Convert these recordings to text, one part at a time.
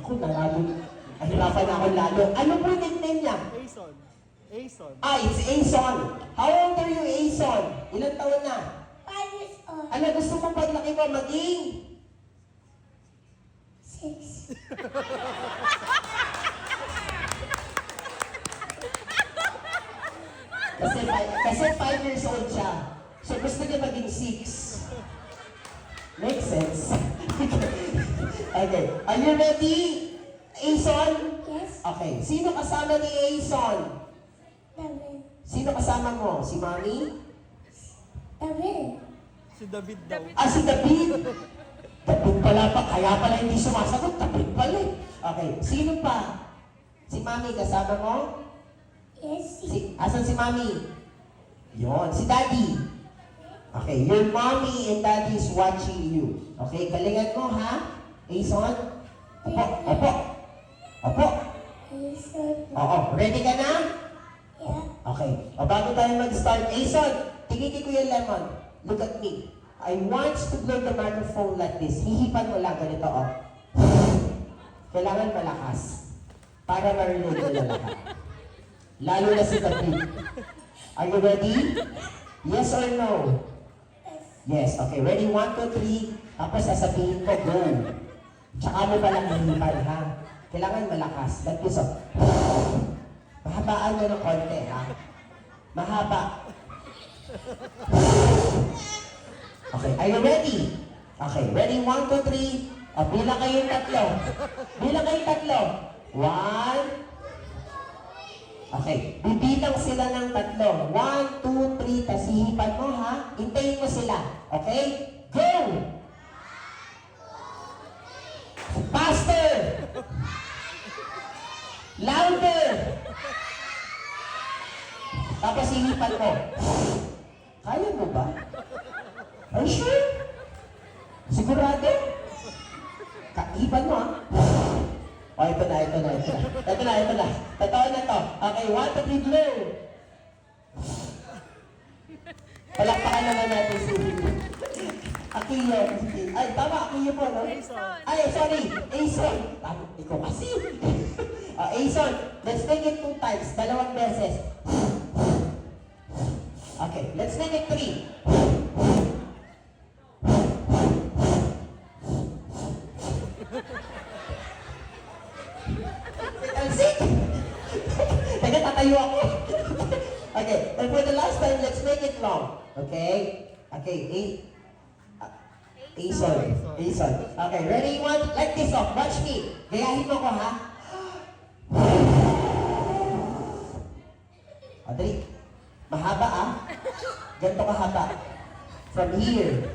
Ako, nahirapan ako lalo. Ano po yung nickname niya? Ason. Ason. Ah, it's Ason. How old are you, Ason? Ilang taon na? 5 years old. Ano gusto mo paglaki mo maging? 6. Kasi 5 years old siya. So gusto niya maging 6. Makes sense. Okay. Are you ready, Ason? Yes. Okay. Sino kasama ni Ason? David. Sino kasama mo? Si Mami? David. Si David daw. Ah, si David. David pala pa. Kaya pala hindi sumasagot. David pala eh. Okay. Sino pa? Si Mami kasama mo? Yes. Asan si Mami? Yon, si Daddy. Okay, your mommy and daddy is watching you. Okay, galingan mo ha? Ason? Opo, opo. Opo. Ason. Oo, ready ka na? Yeah. Okay, o bago tayo mag-start, Ason, tingin kay Kuya Lemon. Look at me. I want to blow the microphone like this. Hihipan mo lang ganito, oh. Kailangan malakas. Para marinig mo na lahat. Lalo na si David. Are you ready? Yes or no? Yes. Okay. Ready? 1, 2, 3. Tapos sasabihin ko, go. Tsaka mo palang hihipan, ha? Kailangan malakas. Like this, oh. Mahabaan mo ng konti, ha? Mahaba. Okay. Are you ready? Okay. Ready? 1, 2, 3. O, bilang kayong tatlo. Bilang kayong tatlo. 1. Okay, bibilang sila ng tatlo. 1, 2, 3, tas hihipan mo ha. Hintayin mo sila. Okay? Go! Faster! Louder! Tapos hihipan mo. Kaya mo ba? Are you sure? Sigurado? Hipan mo ha. Oh, ito na. Totoo na to. Okay, 1, 2, 3, blow! Palakpakan naman natin si Akiyo. Ay, tama, Akiyo po, no? Ay, sorry, Ason. Tama, ikaw kasi. Ason, let's make it 2 times. 2 beses. Okay, let's make it 3. Teka, tatayo ako. Okay, and for the last time, let's make it long. Okay? Okay, Ason. Okay, ready? 1, like this off. Watch me. Gayahin mo ko, ha? Dali. Mahaba, ah. Ganito kahaba. From here.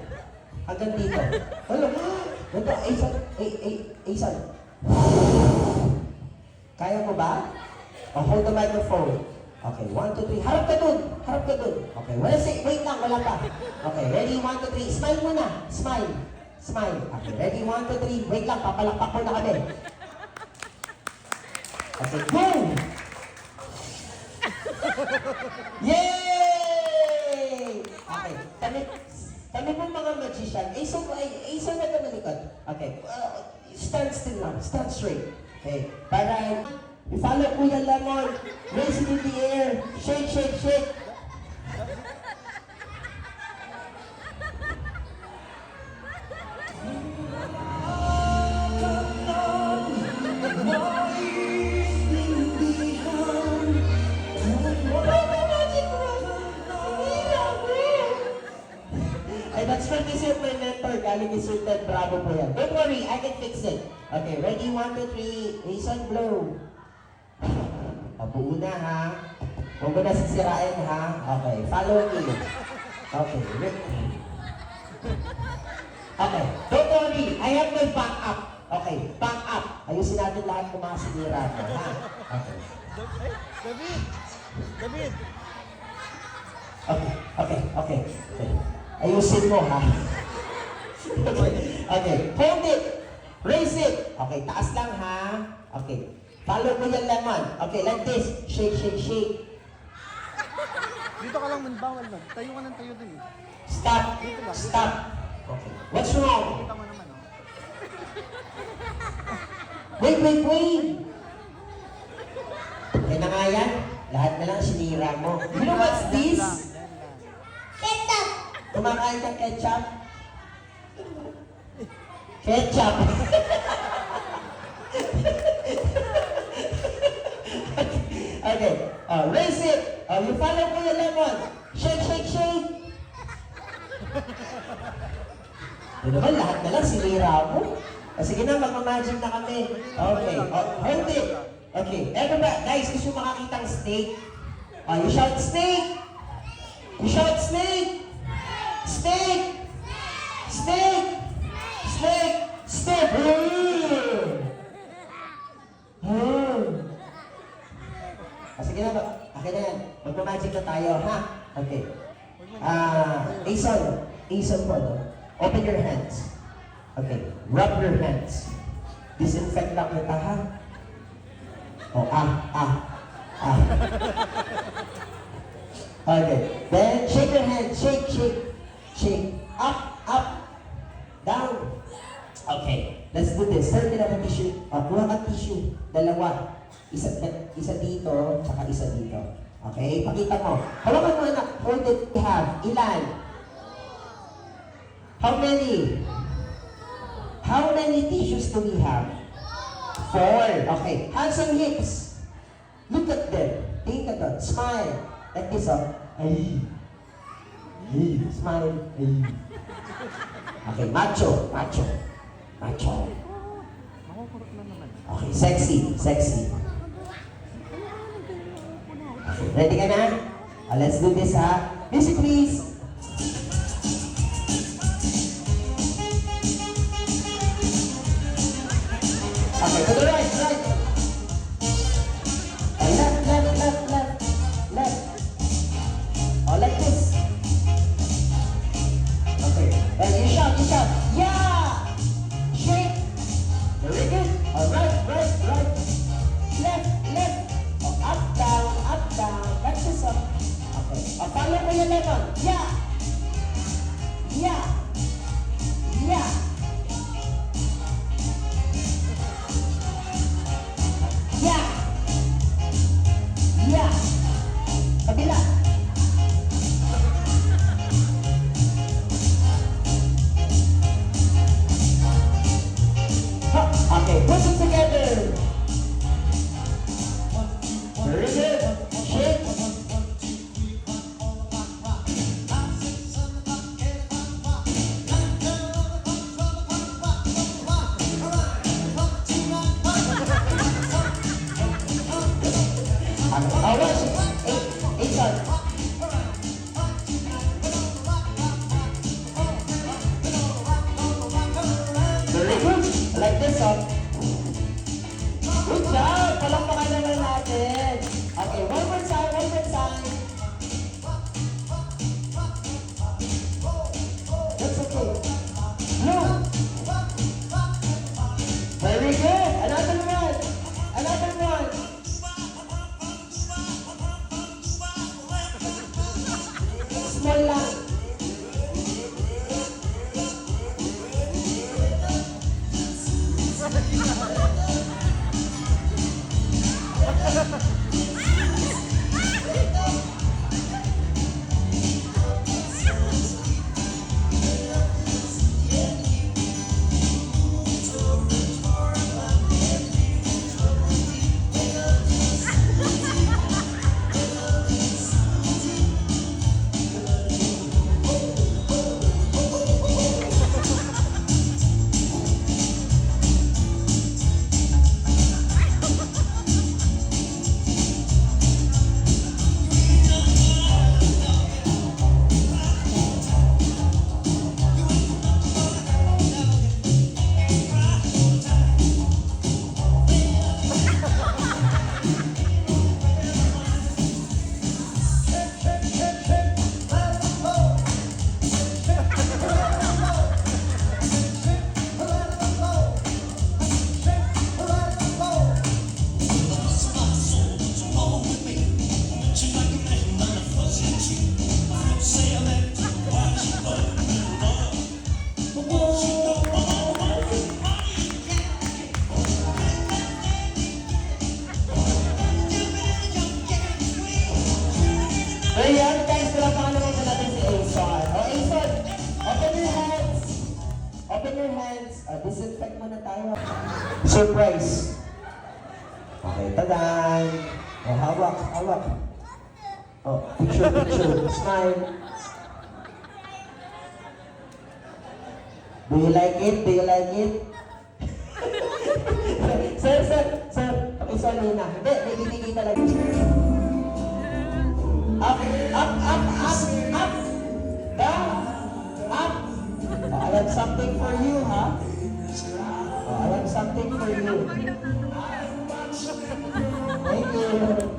Hanggang dito. Hello. Ganito, Ason. Kaya mo ba? Hold the microphone. Okay, 1, 2, 3. Harap ka dun. Okay, wait lang, wala pa. Okay, ready? 1, 2, 3. Smile muna. Smile. Okay, ready? 1, 2, 3. Wait lang, papalakpak ko na kami. Okay, go! Yay! Okay, kami pong mga magician. Ason na ka malikod. Okay, stand still lang. Stand straight. Okay, para i-follow Kuya Lemon. Raise it in the air. Shake. Ay, that's from this my mentor. Galing ni Sir Ted Bravo po yan. Don't worry, I can fix it. Okay, ready? 1, 2, 3. Ason, blow. Buo na, ha? Huwag mo na sisirain, ha? Okay, follow me. Okay, okay, don't worry. I have my back up. Okay, back up. Ayusin natin lahat ng mga sinira mo, ha? Okay. David! Okay. Ayusin mo, ha? Okay, hold it. Raise it. Okay, taas lang, ha? Okay. Follow mo yung Lemon. Okay, like this. Shake. Dito ka lang, bawal lang. Tayo ka ng tayo dun eh. Stop. Okay. What's wrong? Kita mo naman, oh. Wait, wait, wait! Kaya na nga yan, lahat na lang sinira mo. You know what's this? Ketchup. Kumakain ka ketchup? Ketchup! Okay, raise it! You follow Kuya Lemon. Shake, shake, shake! Ito naman, lahat na lang sinira mo. Sige na, mag-imagine na kami. Okay, hold it. Okay, everybody, guys, gusto makakita ang snake? You shout snake! You shout snake! Snake! Snake! Snake! Snake! Sige na, okay na yan. Mag-magic na tayo, ha? Okay. Ason po, no? Open your hands. Okay, rub your hands. Disinfect lang kita, ha? Okay, then shake your hands. Shake, shake, shake. Up, up, down. Okay, let's do this. Sir, kailangan ng tissue. Kuha ka tissue. Dalawa. Isa dito, tsaka isa dito. Okay, pakita mo. Hawakan mo anak. Hold it. We have. Ilan? How many? How many tissues do we have? 4. Okay. Hands on hips. Look at them. Tingin ka doon. Smile. Like this, oh. Ay. Ay. Smile. Ay. Okay. Macho. Macho. Macho. Makukurot na naman. Okay. Sexy. Sexy. Okay. Ready ka na? Let's do this, ha? Music, please. Okay, to the right, right. Left, left, left, left, left. Like this. Okay, and you shout, yeah! Shake. Very good. Right, right, right. Left, left. Up, down. That's this up. Okay, follow ko yung lemon. Yeah. Yeah. Yeah. Yeah! Yeah! Kabila! Okay, put it together! Very good! Shake! Very good. Like this, oh. Good job. Palakpakan naman natin. Okay, one more time, one more time. That's okay. Blue. Very good. Another one. Another one. Small lang. Check muna tayo. Surprise. Okay, tadan. Oh, hawak, hawak. Oh, picture, picture. Smile. Do you like it? Do you like it? Sir, sir, sir. Pakisali na. Hindi, may ibigay talaga. Up, up, up, up, up. Down, up. Oh, I have something for you, ha? Oh, I have something for you. Thank you.